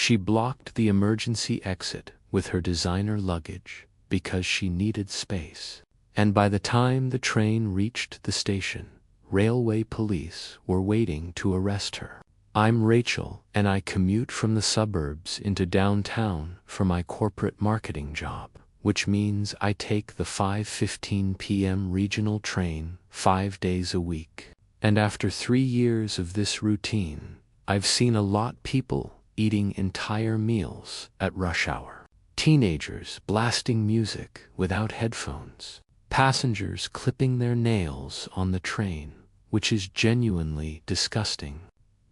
She blocked the emergency exit with her designer luggage because she needed space. And by the time the train reached the station, railway police were waiting to arrest her. I'm Rachel, and I commute from the suburbs into downtown for my corporate marketing job, which means I take the 5:15 p.m. regional train 5 days a week. And after 3 years of this routine, I've seen a lot people eating entire meals at rush hour. Teenagers blasting music without headphones. Passengers clipping their nails on the train, which is genuinely disgusting.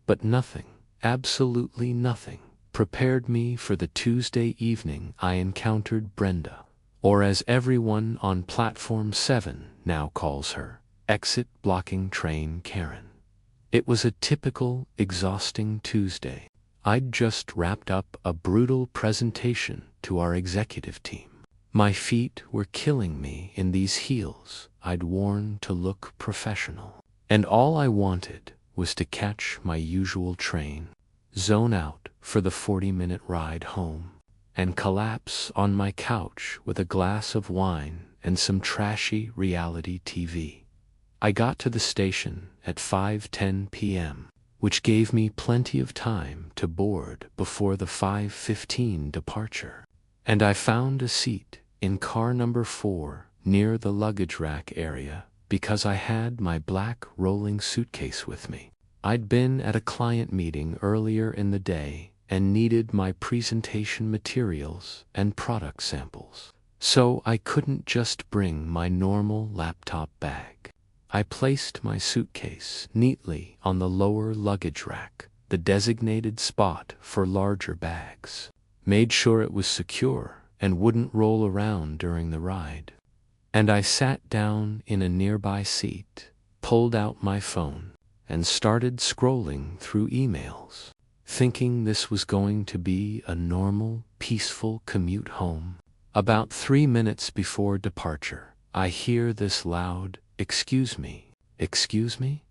But nothing, absolutely nothing, prepared me for the Tuesday evening I encountered Brenda, or as everyone on Platform 7 now calls her, exit blocking train Karen. It was a typical, exhausting Tuesday. I'd just wrapped up a brutal presentation to our executive team. My feet were killing me in these heels I'd worn to look professional. And all I wanted was to catch my usual train, zone out for the 40-minute ride home, and collapse on my couch with a glass of wine and some trashy reality TV. I got to the station at 5:10 p.m., which gave me plenty of time to board before the 5:15 departure. And I found a seat in car number 4 near the luggage rack area because I had my black rolling suitcase with me. I'd been at a client meeting earlier in the day and needed my presentation materials and product samples. So I couldn't just bring my normal laptop bag. I placed my suitcase neatly on the lower luggage rack, the designated spot for larger bags, made sure it was secure and wouldn't roll around during the ride. And I sat down in a nearby seat, pulled out my phone, and started scrolling through emails, thinking this was going to be a normal, peaceful commute home. About 3 minutes before departure, I hear this loud, "Excuse me, excuse me?"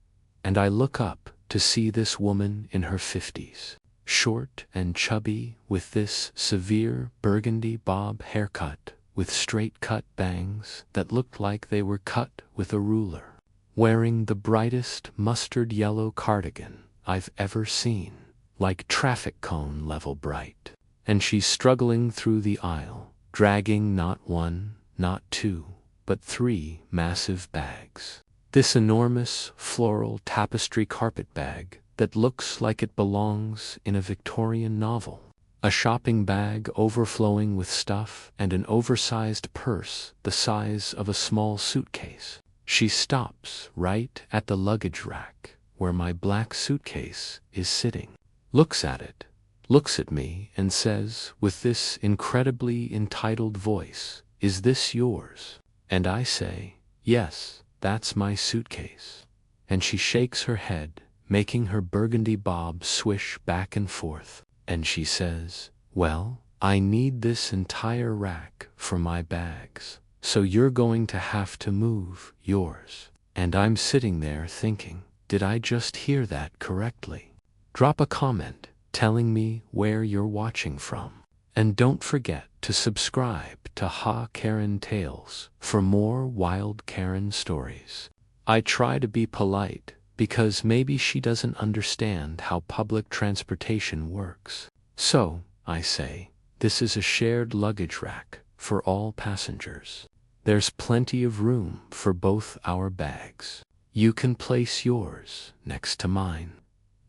And I look up to see this woman in her 50s, short and chubby with this severe burgundy bob haircut with straight-cut bangs that looked like they were cut with a ruler, wearing the brightest mustard yellow cardigan I've ever seen, like traffic cone level bright. And she's struggling through the aisle, dragging not 1, not 2, but 3 massive bags. This enormous floral tapestry carpet bag that looks like it belongs in a Victorian novel. A shopping bag overflowing with stuff and an oversized purse the size of a small suitcase. She stops right at the luggage rack where my black suitcase is sitting, looks at it, looks at me, and says with this incredibly entitled voice, "Is this yours?" And I say, "Yes, that's my suitcase." And she shakes her head, making her burgundy bob swish back and forth, and she says, "Well, I need this entire rack for my bags, so you're going to have to move yours." And I'm sitting there thinking, did I just hear that correctly? Drop a comment telling me where you're watching from. And don't forget to subscribe to Ha Karen Tales for more wild Karen stories. I try to be polite because maybe she doesn't understand how public transportation works. So, I say, this is a shared luggage rack for all passengers. There's plenty of room for both our bags. You can place yours next to mine.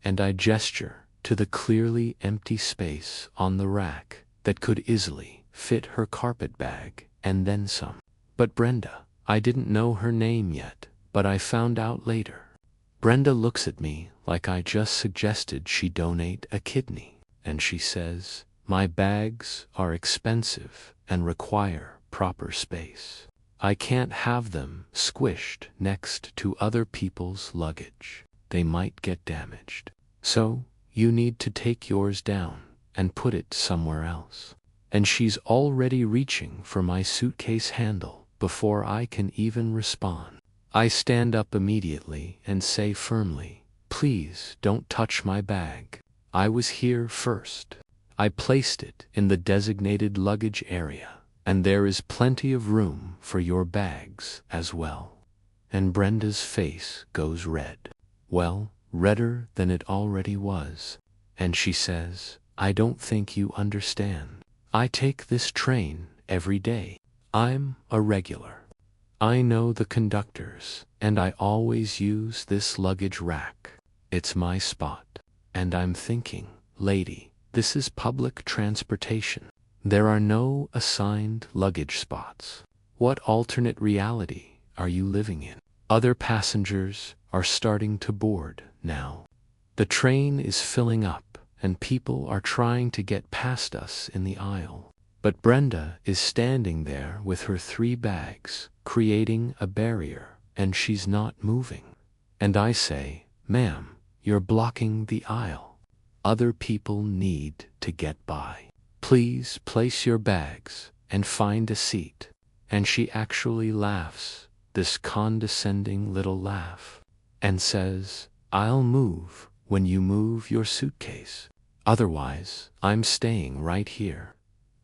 And I gesture to the clearly empty space on the rack that could easily fit her carpet bag and then some. But Brenda, I didn't know her name yet, but I found out later. Brenda looks at me like I just suggested she donate a kidney, and she says, "My bags are expensive and require proper space. I can't have them squished next to other people's luggage. They might get damaged. So, you need to take yours down and put it somewhere else." And she's already reaching for my suitcase handle before I can even respond. I stand up immediately and say firmly, "Please don't touch my bag. I was here first. I placed it in the designated luggage area, and there is plenty of room for your bags as well." And Brenda's face goes red. Well, redder than it already was. And she says, "I don't think you understand. I take this train every day. I'm a regular. I know the conductors, and I always use this luggage rack. It's my spot. And I'm thinking, lady, this is public transportation. There are no assigned luggage spots. What alternate reality are you living in? Other passengers are starting to board now. The train is filling up, and people are trying to get past us in the aisle. But Brenda is standing there with her 3 bags, creating a barrier, and she's not moving. And I say, ma'am, you're blocking the aisle. Other people need to get by. Please place your bags and find a seat." And she actually laughs, this condescending little laugh, and says, "I'll move when you move your suitcase. Otherwise, I'm staying right here."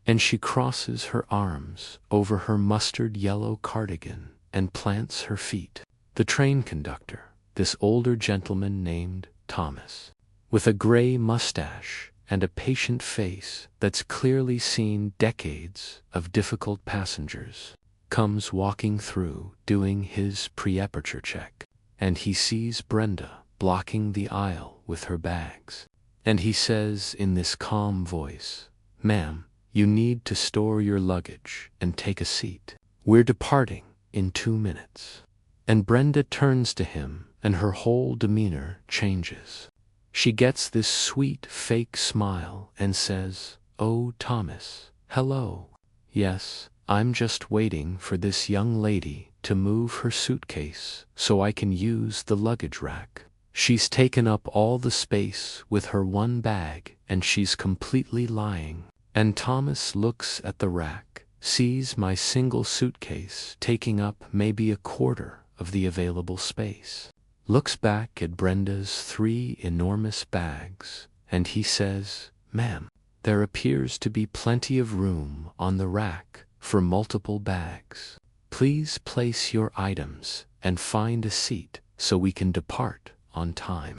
And she crosses her arms over her mustard yellow cardigan and plants her feet. The train conductor, this older gentleman named Thomas, with a gray mustache and a patient face that's clearly seen decades of difficult passengers, comes walking through doing his pre-aperture check, and he sees Brenda blocking the aisle with her bags. And he says in this calm voice, "Ma'am, you need to store your luggage and take a seat. We're departing in 2 minutes." And Brenda turns to him, and her whole demeanor changes. She gets this sweet fake smile and says, "Oh, Thomas, hello. Yes, I'm just waiting for this young lady to move her suitcase so I can use the luggage rack. She's taken up all the space with her 1 bag, and she's completely lying." And Thomas looks at the rack, sees my single suitcase taking up maybe a quarter of the available space, looks back at Brenda's 3 enormous bags, and he says, "Ma'am, there appears to be plenty of room on the rack for multiple bags. Please place your items and find a seat so we can depart on time."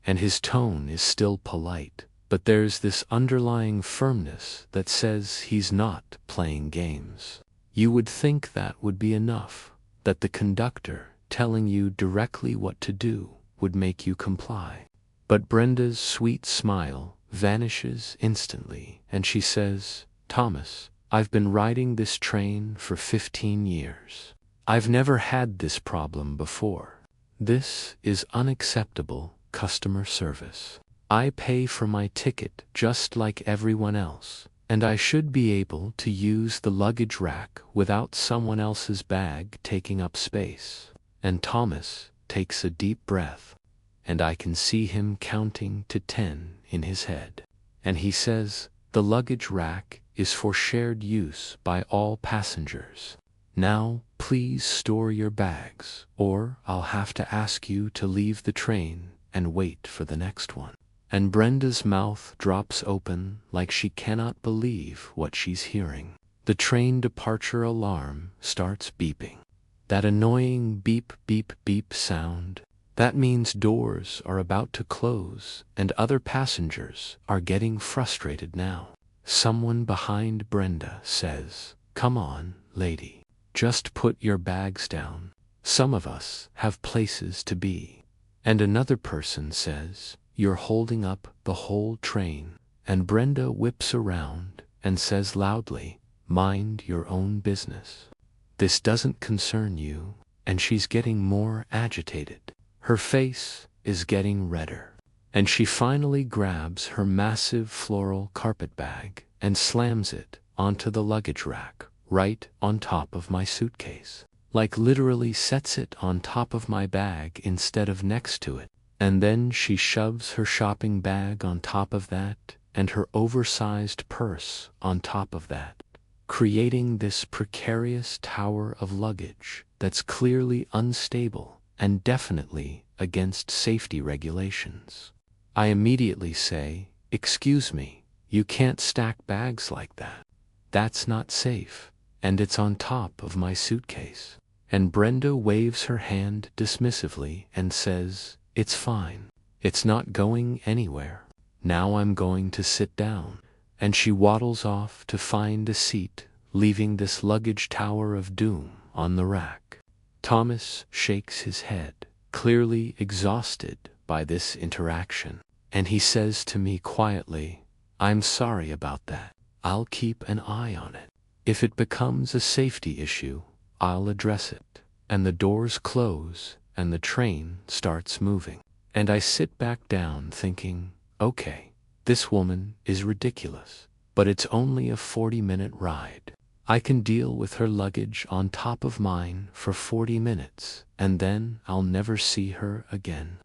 And his tone is still polite, but there's this underlying firmness that says he's not playing games. You would think that would be enough, that the conductor telling you directly what to do would make you comply. But Brenda's sweet smile vanishes instantly, and she says, "Thomas, I've been riding this train for 15 years. I've never had this problem before. This is unacceptable customer service. I pay for my ticket just like everyone else, and I should be able to use the luggage rack without someone else's bag taking up space." And Thomas takes a deep breath, and I can see him counting to 10 in his head. And he says, "The luggage rack is for shared use by all passengers. Now, please store your bags, or I'll have to ask you to leave the train and wait for the next one." And Brenda's mouth drops open like she cannot believe what she's hearing. The train departure alarm starts beeping. That annoying beep, beep, beep sound. That means doors are about to close, and other passengers are getting frustrated now. Someone behind Brenda says, "Come on, lady. Just put your bags down. Some of us have places to be." And another person says, "You're holding up the whole train." And Brenda whips around and says loudly, "Mind your own business. This doesn't concern you." And she's getting more agitated. Her face is getting redder. And she finally grabs her massive floral carpet bag and slams it onto the luggage rack, right on top of my suitcase. Like literally sets it on top of my bag instead of next to it. And then she shoves her shopping bag on top of that, and her oversized purse on top of that, creating this precarious tower of luggage that's clearly unstable and definitely against safety regulations. I immediately say, "Excuse me, You can't stack bags like that. That's not safe, and it's on top of my suitcase." And Brenda waves her hand dismissively and says, "It's fine. It's not going anywhere. Now I'm going to sit down." And she waddles off to find a seat, leaving this luggage tower of doom on the rack. Thomas shakes his head, clearly exhausted by this interaction, and he says to me quietly, "I'm sorry about that. I'll keep an eye on it. If it becomes a safety issue, I'll address it." And the doors close, and the train starts moving. And I sit back down thinking, okay, this woman is ridiculous, but it's only a 40-minute ride. I can deal with her luggage on top of mine for 40 minutes, and then I'll never see her again.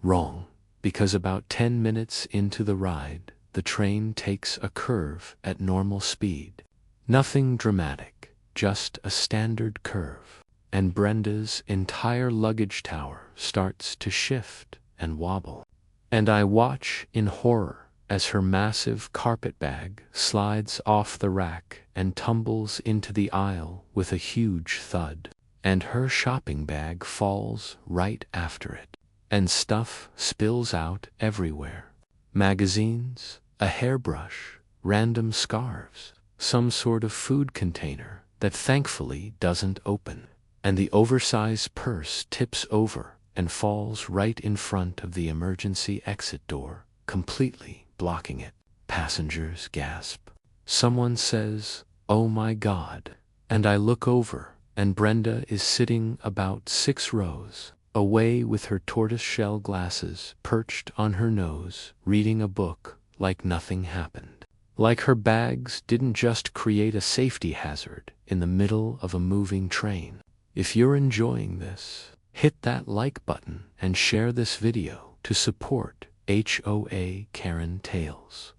Wrong, because about 10 minutes into the ride, the train takes a curve at normal speed. Nothing dramatic, just a standard curve. And Brenda's entire luggage tower starts to shift and wobble. And I watch in horror as her massive carpet bag slides off the rack and tumbles into the aisle with a huge thud. And her shopping bag falls right after it. And stuff spills out everywhere. Magazines, a hairbrush, random scarves, some sort of food container that thankfully doesn't open. And the oversized purse tips over and falls right in front of the emergency exit door, completely blocking it. Passengers gasp. Someone says, "Oh my God." And I look over, and Brenda is sitting about 6 rows away with her tortoiseshell glasses perched on her nose, reading a book like nothing happened. Like her bags didn't just create a safety hazard in the middle of a moving train. If you're enjoying this, hit that like button and share this video to support HOA Karen Tales.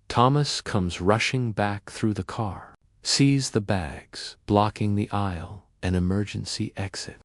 Thomas comes rushing back through the car, sees the bags blocking the aisle and emergency exit,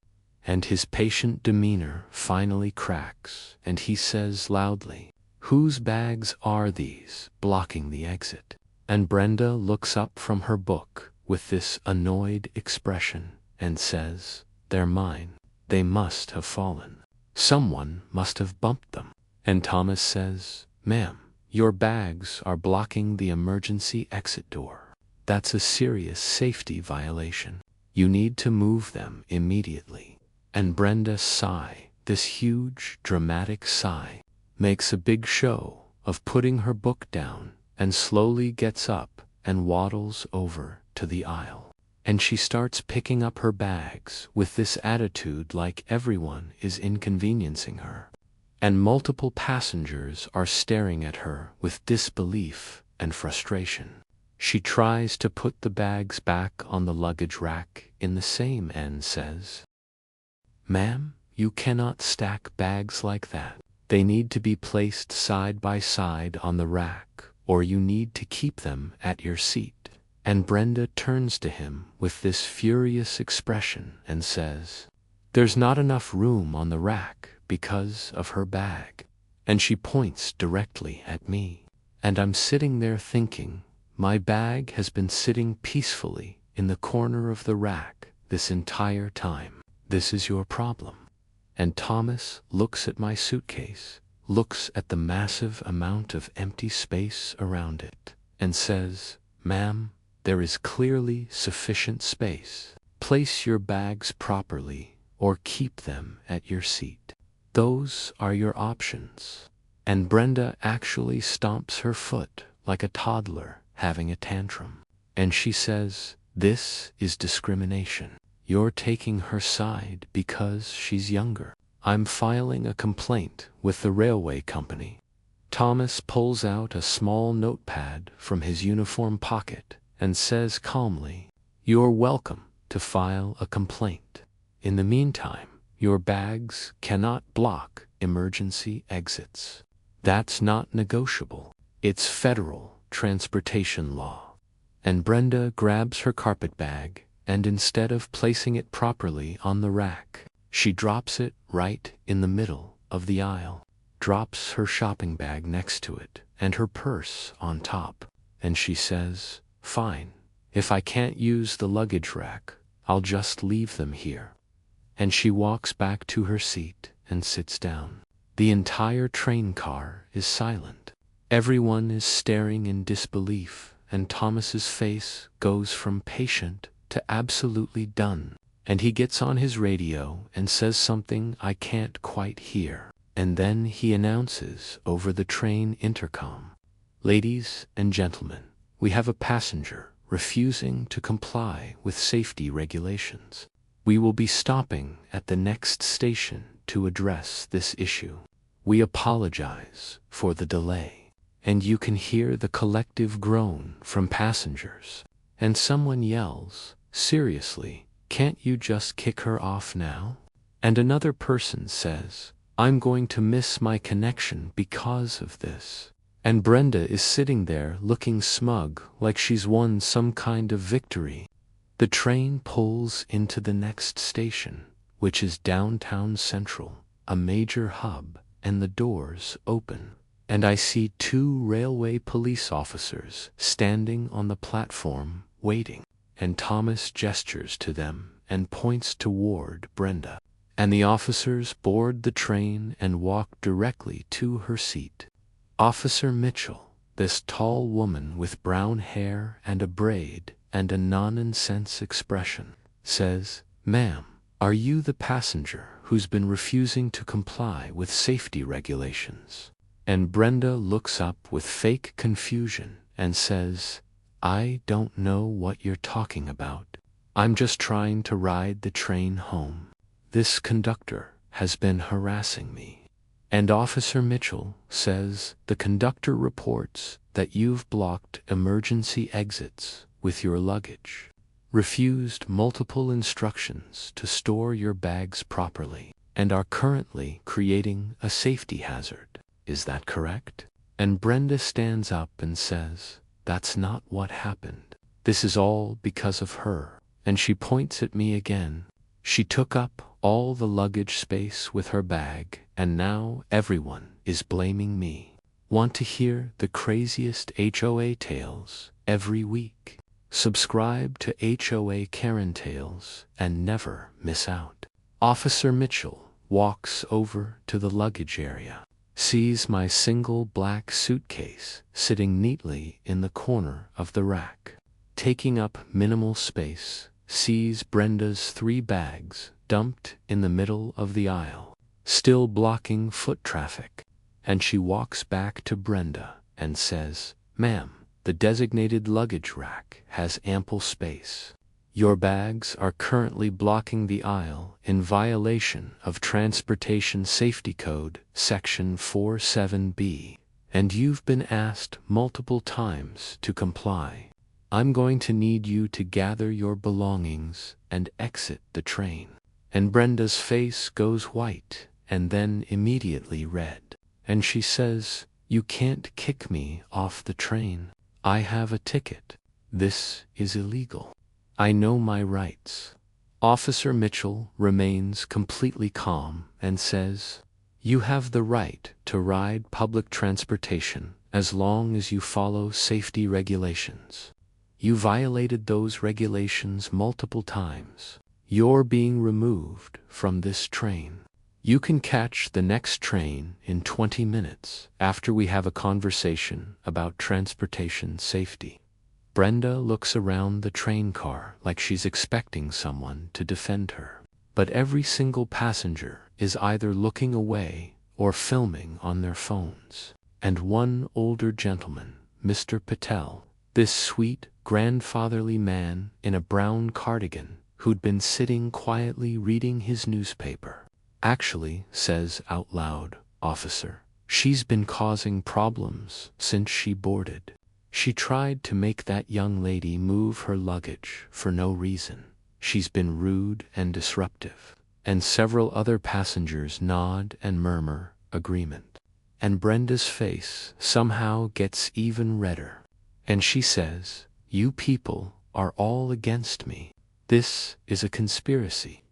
and his patient demeanor finally cracks, and he says loudly, "Whose bags are these blocking the exit?" And Brenda looks up from her book with this annoyed expression and says, "They're mine. They must have fallen. Someone must have bumped them." And Thomas says, "Ma'am, your bags are blocking the emergency exit door. That's a serious safety violation. You need to move them immediately." And Brenda sigh, this huge, dramatic sigh, makes a big show of putting her book down and slowly gets up and waddles over to the aisle. And she starts picking up her bags with this attitude like everyone is inconveniencing her. And multiple passengers are staring at her with disbelief and frustration. She tries to put the bags back on the luggage rack in the same and says, "Ma'am, you cannot stack bags like that. They need to be placed side by side on the rack, or you need to keep them at your seat." And Brenda turns to him with this furious expression and says, "There's not enough room on the rack because of her bag." And she points directly at me. And I'm sitting there thinking, my bag has been sitting peacefully in the corner of the rack this entire time. This is your problem. And Thomas looks at my suitcase, looks at the massive amount of empty space around it, and says, "Ma'am, there is clearly sufficient space. Place your bags properly or keep them at your seat. Those are your options." And Brenda actually stomps her foot like a toddler having a tantrum. And she says, "This is discrimination. You're taking her side because she's younger. I'm filing a complaint with the railway company." Thomas pulls out a small notepad from his uniform pocket and says calmly, "You're welcome to file a complaint. In the meantime, your bags cannot block emergency exits. That's not negotiable. It's federal transportation law." And Brenda grabs her carpet bag, and instead of placing it properly on the rack, she drops it right in the middle of the aisle, drops her shopping bag next to it, and her purse on top. And she says, "Fine. If I can't use the luggage rack, I'll just leave them here." And she walks back to her seat and sits down. The entire train car is silent. Everyone is staring in disbelief, and Thomas's face goes from patient to absolutely done. And he gets on his radio and says something I can't quite hear. And then he announces over the train intercom, "Ladies and gentlemen, we have a passenger refusing to comply with safety regulations. We will be stopping at the next station to address this issue. We apologize for the delay." And you can hear the collective groan from passengers. And someone yells, "Seriously, can't you just kick her off now?" And another person says, "I'm going to miss my connection because of this." And Brenda is sitting there looking smug, like she's won some kind of victory. The train pulls into the next station, which is downtown Central, a major hub, and the doors open. And I see 2 railway police officers standing on the platform waiting. And Thomas gestures to them and points toward Brenda. And the officers board the train and walk directly to her seat. Officer Mitchell, this tall woman with brown hair and a braid and a nonsense expression, says, "Ma'am, are you the passenger who's been refusing to comply with safety regulations?" And Brenda looks up with fake confusion and says, "I don't know what you're talking about. I'm just trying to ride the train home. This conductor has been harassing me." And Officer Mitchell says, "The conductor reports that you've blocked emergency exits with your luggage, refused multiple instructions to store your bags properly, and are currently creating a safety hazard. Is that correct?" And Brenda stands up and says, "That's not what happened. This is all because of her." And she points at me again. "She took up all the luggage space with her bag, and now everyone is blaming me. Want to hear the craziest HOA tales every week? Subscribe to HOA Karen Tales and never miss out." Officer Mitchell walks over to the luggage area, sees my single black suitcase sitting neatly in the corner of the rack, taking up minimal space, sees Brenda's 3 bags dumped in the middle of the aisle, still blocking foot traffic, and she walks back to Brenda and says, "Ma'am, the designated luggage rack has ample space. Your bags are currently blocking the aisle in violation of Transportation Safety Code Section 47B, and you've been asked multiple times to comply. I'm going to need you to gather your belongings and exit the train." And Brenda's face goes white and then immediately red, and she says, "You can't kick me off the train. I have a ticket. This is illegal. I know my rights." Officer Mitchell remains completely calm and says, "You have the right to ride public transportation as long as you follow safety regulations. You violated those regulations multiple times. You're being removed from this train. You can catch the next train in 20 minutes after we have a conversation about transportation safety." Brenda looks around the train car like she's expecting someone to defend her. But every single passenger is either looking away or filming on their phones. And one older gentleman, Mr. Patel, this sweet, grandfatherly man in a brown cardigan who'd been sitting quietly reading his newspaper, actually says out loud, "Officer, she's been causing problems since she boarded. She tried to make that young lady move her luggage for no reason. She's been rude and disruptive." And several other passengers nod and murmur agreement. And Brenda's face somehow gets even redder. And she says, "You people are all against me. This is a conspiracy."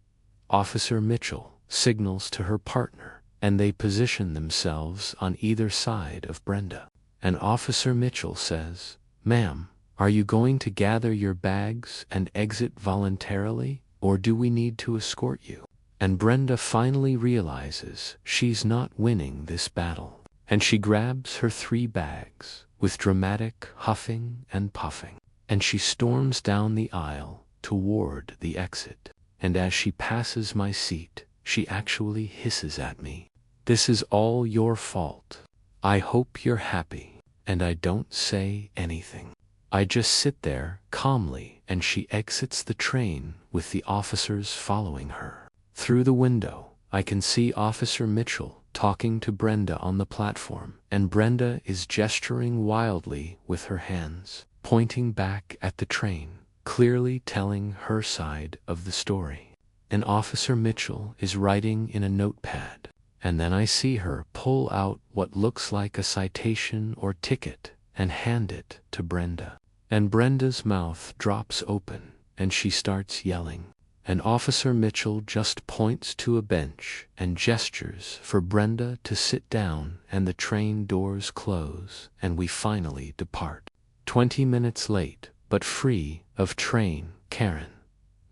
Officer Mitchell signals to her partner, and they position themselves on either side of Brenda. and Officer Mitchell says, "Ma'am, are you going to gather your bags and exit voluntarily, or do we need to escort you?" And Brenda finally realizes she's not winning this battle, and she grabs her 3 bags with dramatic huffing and puffing, and she storms down the aisle toward the exit. And as she passes my seat, she actually hisses at me, "This is all your fault. I hope you're happy." And I don't say anything. I just sit there calmly, and she exits the train with the officers following her. Through the window, I can see Officer Mitchell talking to Brenda on the platform, and Brenda is gesturing wildly with her hands, pointing back at the train, clearly telling her side of the story. And Officer Mitchell is writing in a notepad, and then I see her pull out what looks like a citation or ticket and hand it to Brenda. And Brenda's mouth drops open, and she starts yelling. And Officer Mitchell just points to a bench and gestures for Brenda to sit down, and the train doors close, and we finally depart. 20 minutes late, but free of train Karen.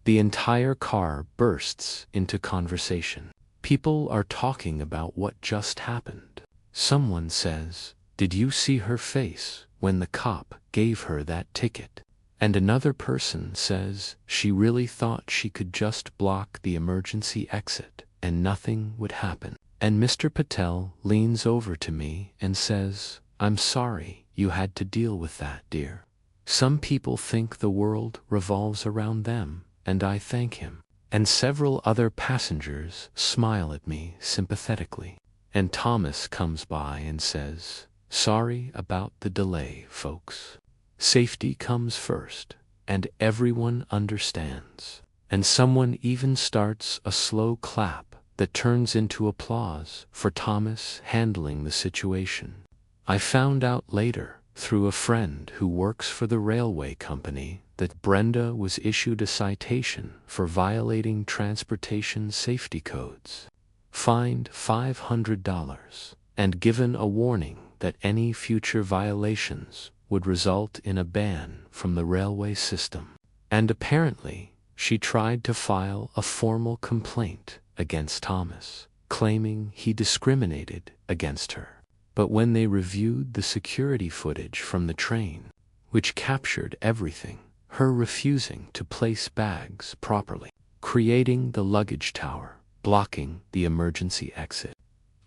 The entire car bursts into conversation. People are talking about what just happened. Someone says, "Did you see her face when the cop gave her that ticket?" And another person says she really thought she could just block the emergency exit and nothing would happen. And Mr. Patel leans over to me and says, "I'm sorry you had to deal with that, dear. Some people think the world revolves around them, and I thank him." And several other passengers smile at me sympathetically. And Thomas comes by and says, "Sorry about the delay, folks. Safety comes first, and everyone understands." And someone even starts a slow clap that turns into applause for Thomas handling the situation. I found out later, through a friend who works for the railway company, that Brenda was issued a citation for violating transportation safety codes, fined $500, and given a warning that any future violations would result in a ban from the railway system. And apparently, she tried to file a formal complaint against Thomas, claiming he discriminated against her. But when they reviewed the security footage from the train, which captured everything, her refusing to place bags properly, creating the luggage tower, blocking the emergency exit,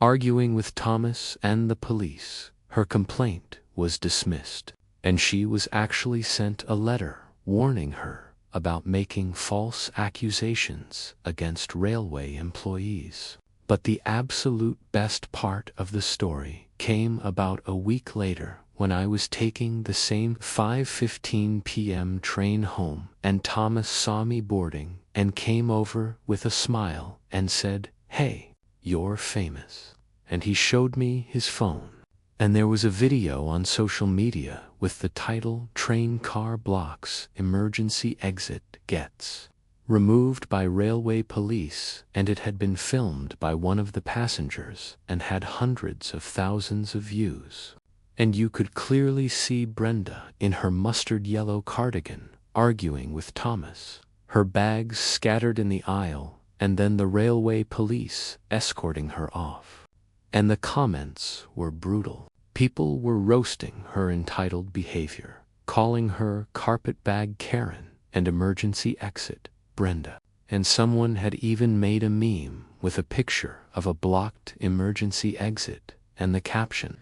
arguing with Thomas and the police, her complaint was dismissed, and she was actually sent a letter warning her about making false accusations against railway employees. But the absolute best part of the story came about a week later, when I was taking the same 5:15 p.m. train home, and Thomas saw me boarding and came over with a smile and said, "Hey, you're famous." And he showed me his phone. And there was a video on social media with the title, "Train Car Blocks Emergency Exit Gets Removed by Railway Police," and it had been filmed by one of the passengers and had hundreds of thousands of views. And you could clearly see Brenda in her mustard yellow cardigan arguing with Thomas, her bags scattered in the aisle, and then the railway police escorting her off. And the comments were brutal. People were roasting her entitled behavior, calling her carpetbag Karen and emergency exit Brenda. And someone had even made a meme with a picture of a blocked emergency exit and the caption,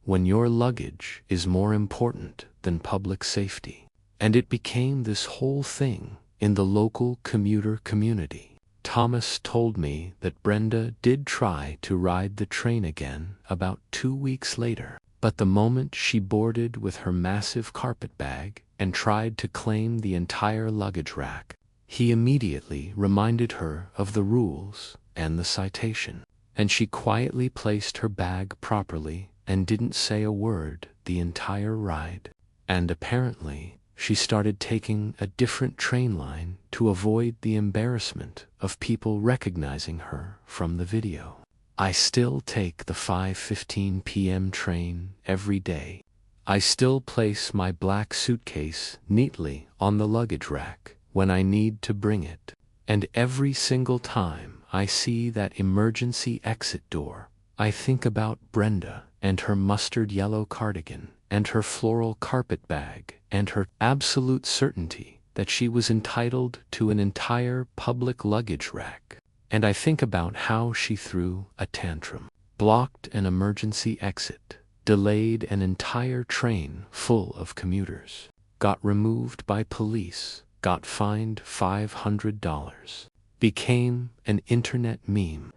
"When your luggage is more important than public safety." And it became this whole thing in the local commuter community. Thomas told me that Brenda did try to ride the train again about 2 weeks later, but the moment she boarded with her massive carpetbag and tried to claim the entire luggage rack, he immediately reminded her of the rules and the citation, and she quietly placed her bag properly and didn't say a word the entire ride. And apparently, she started taking a different train line to avoid the embarrassment of people recognizing her from the video. I still take the 5:15 p.m. train every day. I still place my black suitcase neatly on the luggage rack when I need to bring it. And every single time I see that emergency exit door, I think about Brenda and her mustard yellow cardigan and her floral carpet bag and her absolute certainty that she was entitled to an entire public luggage rack. And I think about how she threw a tantrum, blocked an emergency exit, delayed an entire train full of commuters, got removed by police, got fined $500, became an internet meme.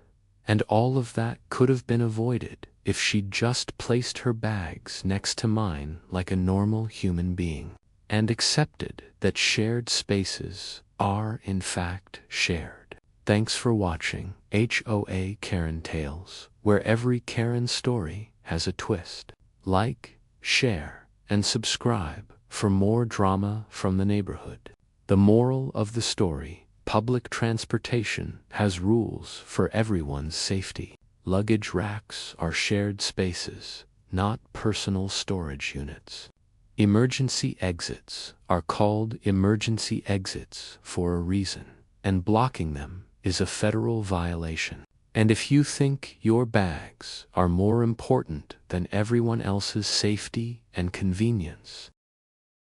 And all of that could have been avoided if she'd just placed her bags next to mine like a normal human being, and accepted that shared spaces are in fact shared. Thanks for watching HOA Karen Tales, where every Karen story has a twist. Like, share, and subscribe for more drama from the neighborhood. The moral of the story: public transportation has rules for everyone's safety. Luggage racks are shared spaces, not personal storage units. Emergency exits are called emergency exits for a reason, and blocking them is a federal violation. And if you think your bags are more important than everyone else's safety and convenience,